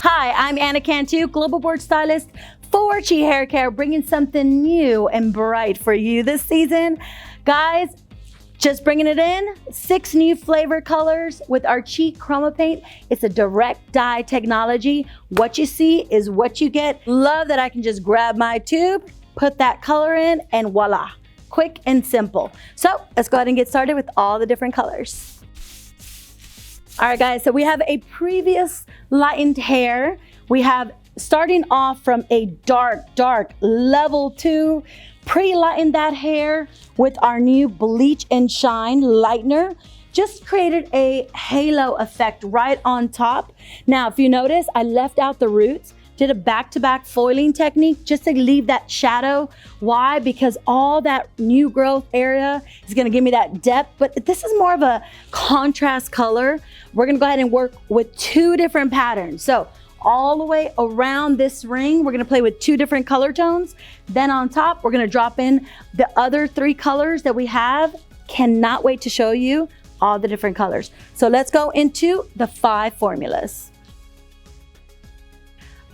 Hi, I'm Anna Cantu, Global Board Stylist for FUCHSIA Haircare, bringing something new and bright for you this season. Guys, just bringing it in, 6 new flavor colors with our cheek Chroma paint. It's a direct dye technology. What you see is what you get. Love that I can just grab my tube, put that color in, and voila, quick and simple. So let's go ahead and get started with all the different colors. All right, guys, so we have a previous lightened hair. We have starting off from a dark level 2, pre-lightened that hair with our new bleach and shine lightener. Just created a halo effect right on top. Now, if you notice, I left out the roots, did a back-to-back foiling technique just to leave that shadow. Why? Because all that new growth area is gonna give me that depth, but this is more of a contrast color. We're gonna go ahead and work with 2 different patterns. So all the way around this ring, we're gonna play with 2 different color tones. Then on top, we're gonna drop in the other 3 colors that we have. Cannot wait to show you all the different colors. So let's go into the 5 formulas.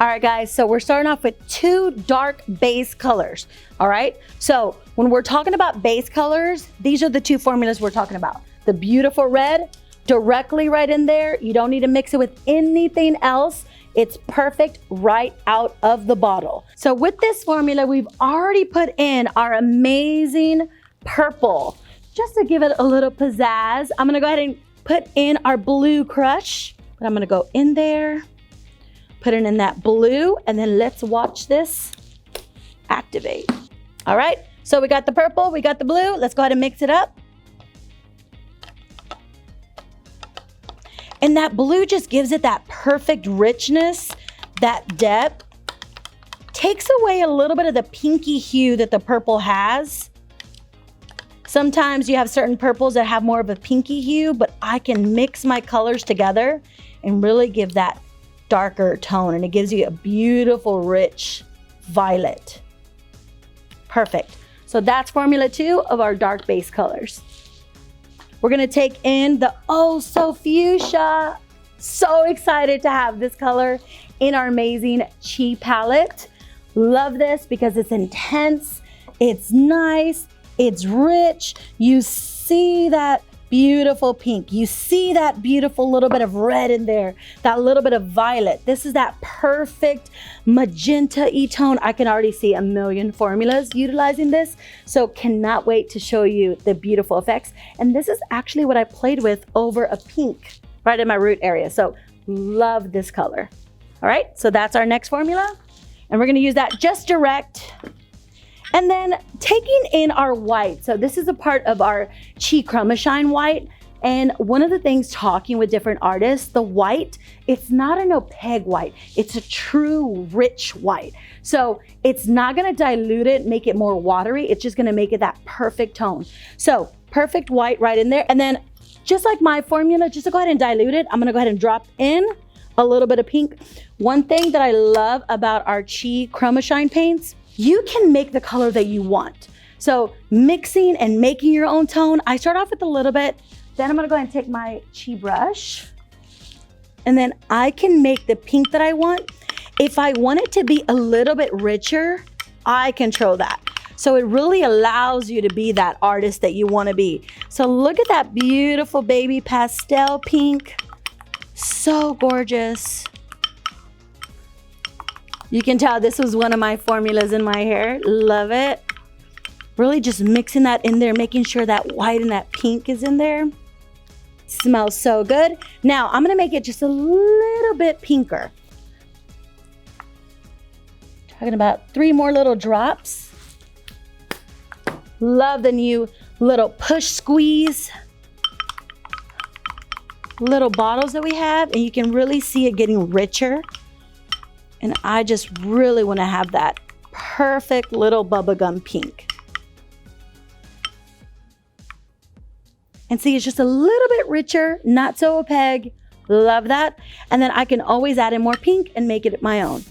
All right, guys, so we're starting off with 2 dark base colors, all right? So when we're talking about base colors, these are the 2 formulas we're talking about. The beautiful red, directly right in there. You don't need to mix it with anything else. It's perfect right out of the bottle. So with this formula, we've already put in our amazing purple. Just to give it a little pizzazz, I'm gonna go ahead and put in our blue crush. But I'm gonna go in there, put it in that blue, and then let's watch this activate. All right, so we got the purple, we got the blue. Let's go ahead and mix it up. And that blue just gives it that perfect richness, that depth. Takes away a little bit of the pinky hue that the purple has. Sometimes you have certain purples that have more of a pinky hue, but I can mix my colors together and really give that darker tone, and it gives you a beautiful, rich violet. Perfect. So that's formula 2 of our dark base colors. We're gonna take in the Oh So Fuchsia. So excited to have this color in our amazing Chi palette. Love this because it's intense, it's nice, it's rich. You see that beautiful pink. You see that beautiful little bit of red in there, that little bit of violet. This is that perfect magenta-y tone. I can already see a million formulas utilizing this, so cannot wait to show you the beautiful effects. And this is actually what I played with over a pink right in my root area. So love this color. All right, so that's our next formula. And we're gonna use that just direct. And then taking in our white. So this is a part of our Chi Chroma Shine white. And one of the things talking with different artists, the white, it's not an opaque white. It's a true rich white. So it's not gonna dilute it, make it more watery. It's just gonna make it that perfect tone. So perfect white right in there. And then just like my formula, just to go ahead and dilute it, I'm gonna go ahead and drop in a little bit of pink. One thing that I love about our Chi Chroma Shine paints, you can make the color that you want. So mixing and making your own tone. I start off with a little bit, then I'm gonna go ahead and take my Chi brush, and then I can make the pink that I want. If I want it to be a little bit richer, I control that. So it really allows you to be that artist that you wanna be. So look at that beautiful baby pastel pink. So gorgeous. You can tell this was one of my formulas in my hair. Love it. Really just mixing that in there, making sure that white and that pink is in there. Smells so good. Now I'm gonna make it just a little bit pinker. Talking about 3 more little drops. Love the new little push squeeze little bottles that we have, and you can really see it getting richer. And I just really want to have that perfect little bubblegum pink. And see, it's just a little bit richer, not so opaque. Love that. And then I can always add in more pink and make it my own.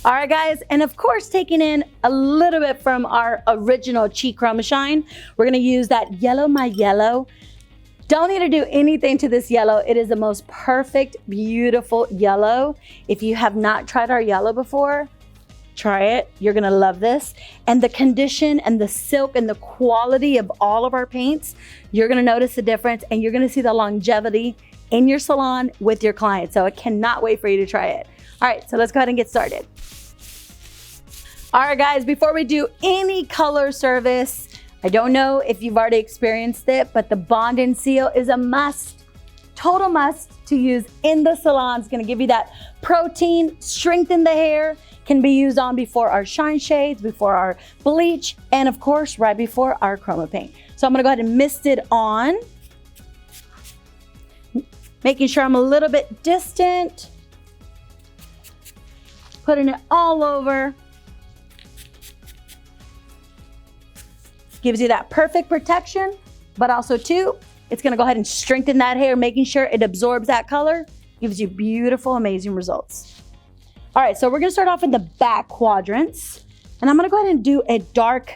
All right, guys, and of course, taking in a little bit from our original Chi Chroma Shine, we're gonna use that Yellow My Yellow Don't need to do anything to this yellow. It is the most perfect, beautiful yellow. If you have not tried our yellow before, try it. You're gonna love this. And the condition and the silk and the quality of all of our paints, you're gonna notice the difference and you're gonna see the longevity in your salon with your clients. So I cannot wait for you to try it. All right, so let's go ahead and get started. All right, guys, before we do any color service, I don't know if you've already experienced it, but the bond and seal is a must, total must to use in the salon. It's gonna give you that protein, strengthen the hair, can be used on before our shine shades, before our bleach, and of course, right before our chroma paint. So I'm gonna go ahead and mist it on, making sure I'm a little bit distant, putting it all over. Gives you that perfect protection, but also too, it's gonna go ahead and strengthen that hair, making sure it absorbs that color, gives you beautiful, amazing results. All right, so we're gonna start off in the back quadrants, and I'm gonna go ahead and do a dark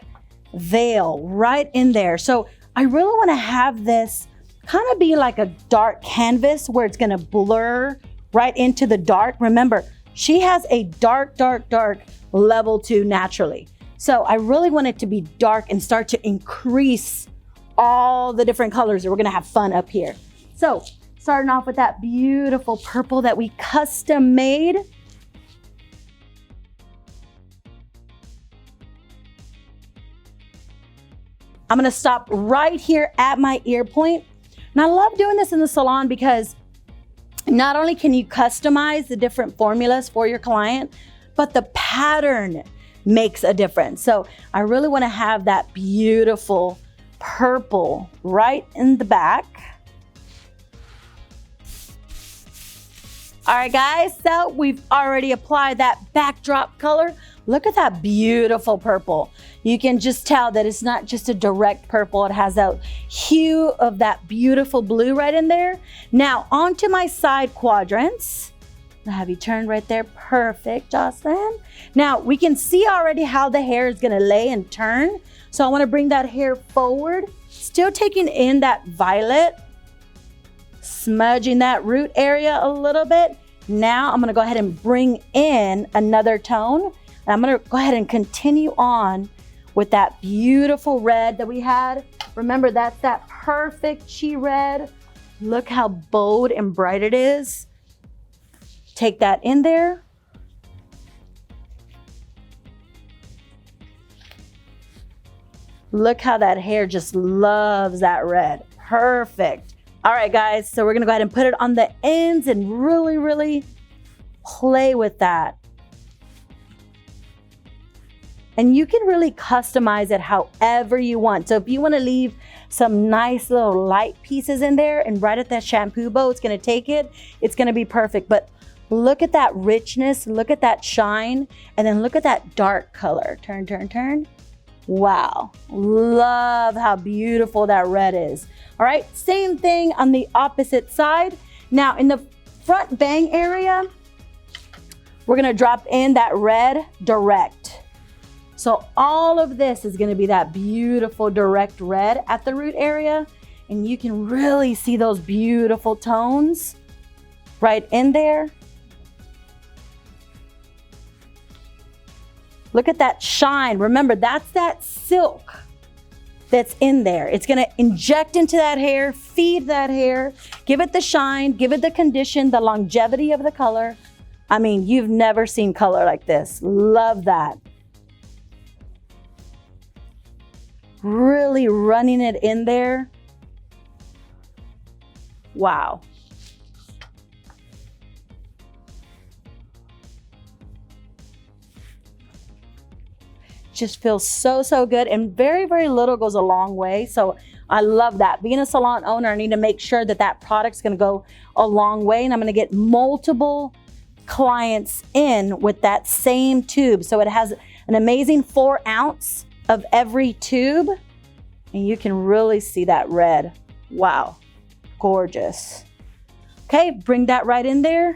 veil right in there. So I really wanna have this kind of be like a dark canvas where it's gonna blur right into the dark. Remember, she has a dark, dark, dark level 2 naturally. So I really want it to be dark and start to increase all the different colors that we're gonna have fun up here. So starting off with that beautiful purple that we custom made. I'm gonna stop right here at my ear point. And I love doing this in the salon because not only can you customize the different formulas for your client, but the pattern makes a difference. So I really want to have that beautiful purple right in the back. All right, guys, so we've already applied that backdrop color. Look at that beautiful purple. You can just tell that it's not just a direct purple. It has that hue of that beautiful blue right in there. Now onto my side quadrants. I'll have you turn right there. Perfect, Jocelyn. Now we can see already how the hair is gonna lay and turn. So I wanna bring that hair forward, still taking in that violet, smudging that root area a little bit. Now I'm gonna go ahead and bring in another tone. And I'm gonna go ahead and continue on with that beautiful red that we had. Remember, that's that perfect chi red. Look how bold and bright it is. Take that in there. Look how that hair just loves that red. Perfect. All right, guys, so we're gonna go ahead and put it on the ends and really, really play with that. And you can really customize it however you want. So if you wanna leave some nice little light pieces in there and right at that shampoo bow, it's gonna take it, it's gonna be perfect. But look at that richness, look at that shine, and then look at that dark color. Turn, turn, turn. Wow, love how beautiful that red is. All right, same thing on the opposite side. Now in the front bang area, we're gonna drop in that red direct. So all of this is gonna be that beautiful direct red at the root area, and you can really see those beautiful tones right in there. Look at that shine. Remember, that's that silk that's in there. It's gonna inject into that hair, feed that hair, give it the shine, give it the condition, the longevity of the color. I mean, you've never seen color like this. Love that. Really running it in there. Wow. Just feels so, so good, and very, very little goes a long way. So I love that. Being a salon owner, I need to make sure that that product's gonna go a long way, and I'm gonna get multiple clients in with that same tube. So it has an amazing 4 ounce of every tube, and you can really see that red. Wow, gorgeous. Okay, bring that right in there.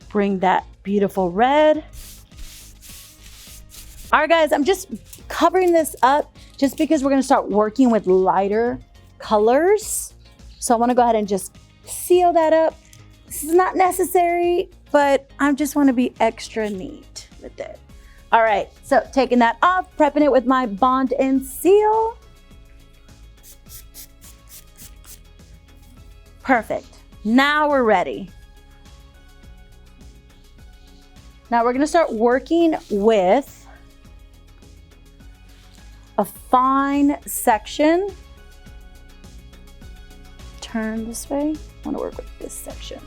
Bring that beautiful red. All right, guys, I'm just covering this up just because we're gonna start working with lighter colors. So I wanna go ahead and just seal that up. This is not necessary, but I just wanna be extra neat with it. All right, so taking that off, prepping it with my Bond and Seal. Perfect, now we're ready. Now we're gonna start working with a fine section. Turn this way, I wanna work with this section.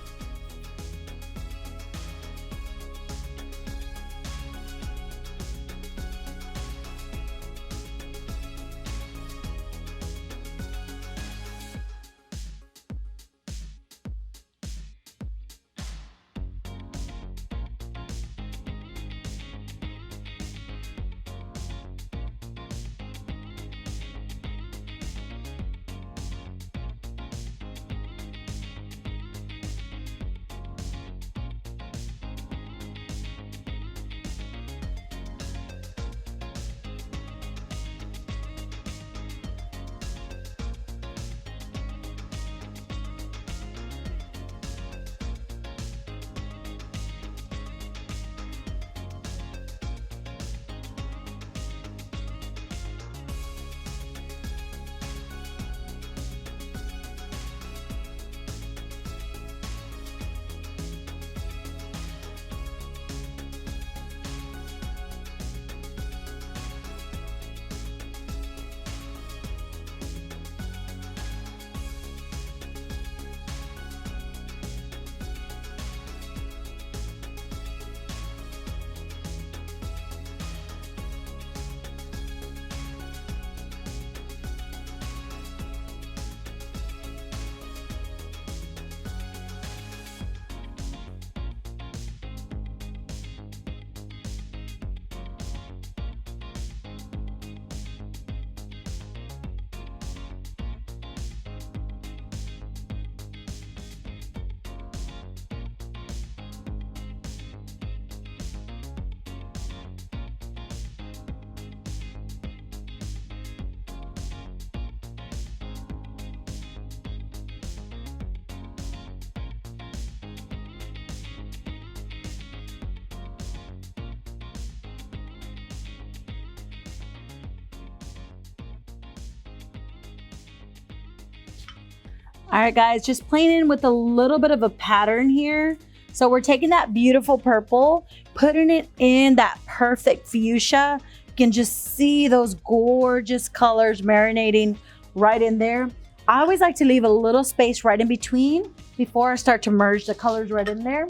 All right, guys, just playing in with a little bit of a pattern here. So we're taking that beautiful purple, putting it in that perfect fuchsia. You can just see those gorgeous colors marinating right in there. I always like to leave a little space right in between before I start to merge the colors right in there.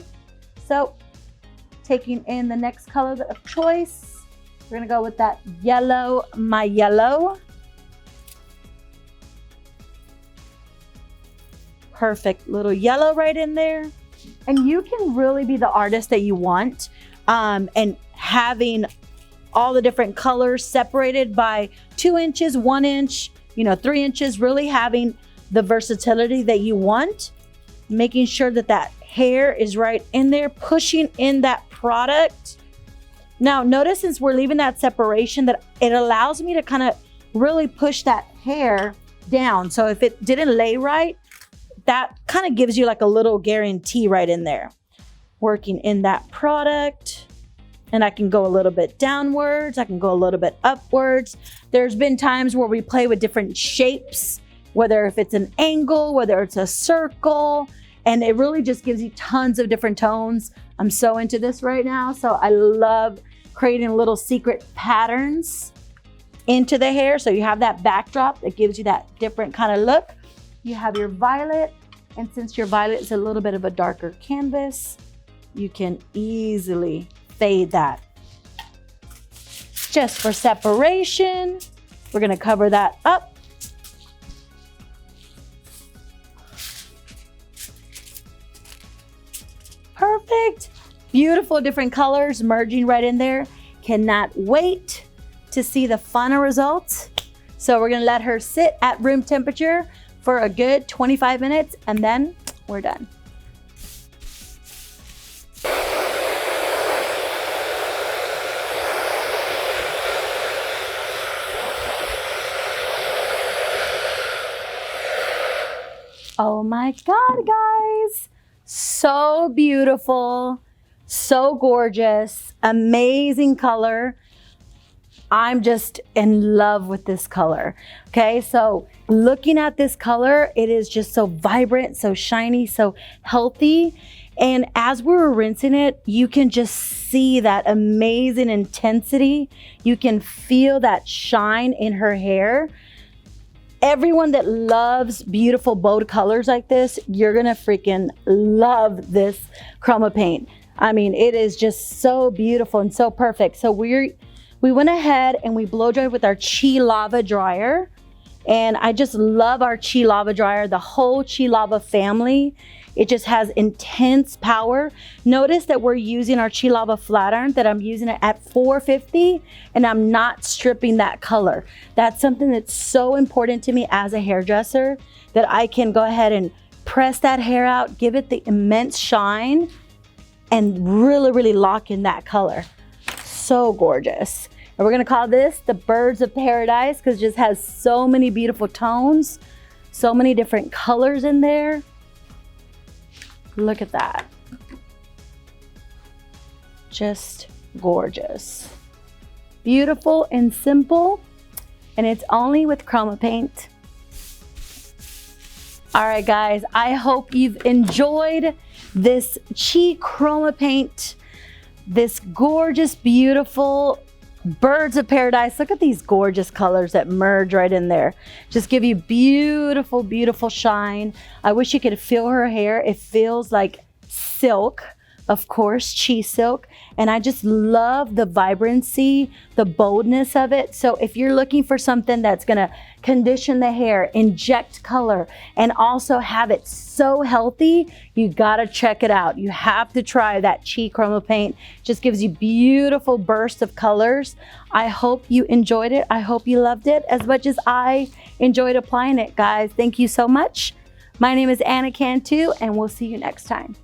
So taking in the next color of choice, we're gonna go with that yellow, my yellow. Perfect little yellow right in there. And you can really be the artist that you want, and having all the different colors separated by 2 inches, 1 inch, 3 inches, really having the versatility that you want, making sure that that hair is right in there, pushing in that product. Now notice, since we're leaving that separation, that it allows me to kind of really push that hair down. So if it didn't lay right, that kind of gives you like a little guarantee right in there. Working in that product, and I can go a little bit downwards, I can go a little bit upwards. There's been times where we play with different shapes, whether if it's an angle, whether it's a circle, and it really just gives you tons of different tones. I'm so into this right now. So I love creating little secret patterns into the hair. So you have that backdrop that gives you that different kind of look. You have your violet, and since your violet is a little bit of a darker canvas, you can easily fade that. Just for separation, we're gonna cover that up. Perfect. Beautiful different colors merging right in there. Cannot wait to see the final results. So we're gonna let her sit at room temperature for a good 25 minutes, and then we're done. Oh my God, guys. So beautiful, so gorgeous, amazing color. I'm just in love with this color. Okay, so looking at this color, it is just so vibrant, so shiny, so healthy. And as we were rinsing it, you can just see that amazing intensity. You can feel that shine in her hair. Everyone that loves beautiful bold colors like this, you're gonna freaking love this Chroma paint. I mean, it is just so beautiful and so perfect. So we went ahead and we blow dried with our Chi Lava dryer. And I just love our Chi Lava dryer, the whole Chi Lava family. It just has intense power. Notice that we're using our Chi Lava flat iron, that I'm using it at 450, and I'm not stripping that color. That's something that's so important to me as a hairdresser, that I can go ahead and press that hair out, give it the immense shine, and really, really lock in that color. So gorgeous. And we're gonna call this the Birds of Paradise because it just has so many beautiful tones, so many different colors in there. Look at that. Just gorgeous. Beautiful and simple, and it's only with Chroma paint. All right, guys, I hope you've enjoyed this Chi Chroma paint, this gorgeous, beautiful Birds of Paradise. Look at these gorgeous colors that merge right in there. Just give you beautiful, beautiful shine. I wish you could feel her hair. It feels like silk, of course, Chi silk. And I just love the vibrancy, the boldness of it. So if you're looking for something that's gonna condition the hair, inject color, and also have it so healthy, you gotta check it out. You have to try that Chi Chroma paint. Just gives you beautiful bursts of colors. I hope you enjoyed it. I hope you loved it as much as I enjoyed applying it, guys. Thank you so much. My name is Anna Cantu, and we'll see you next time.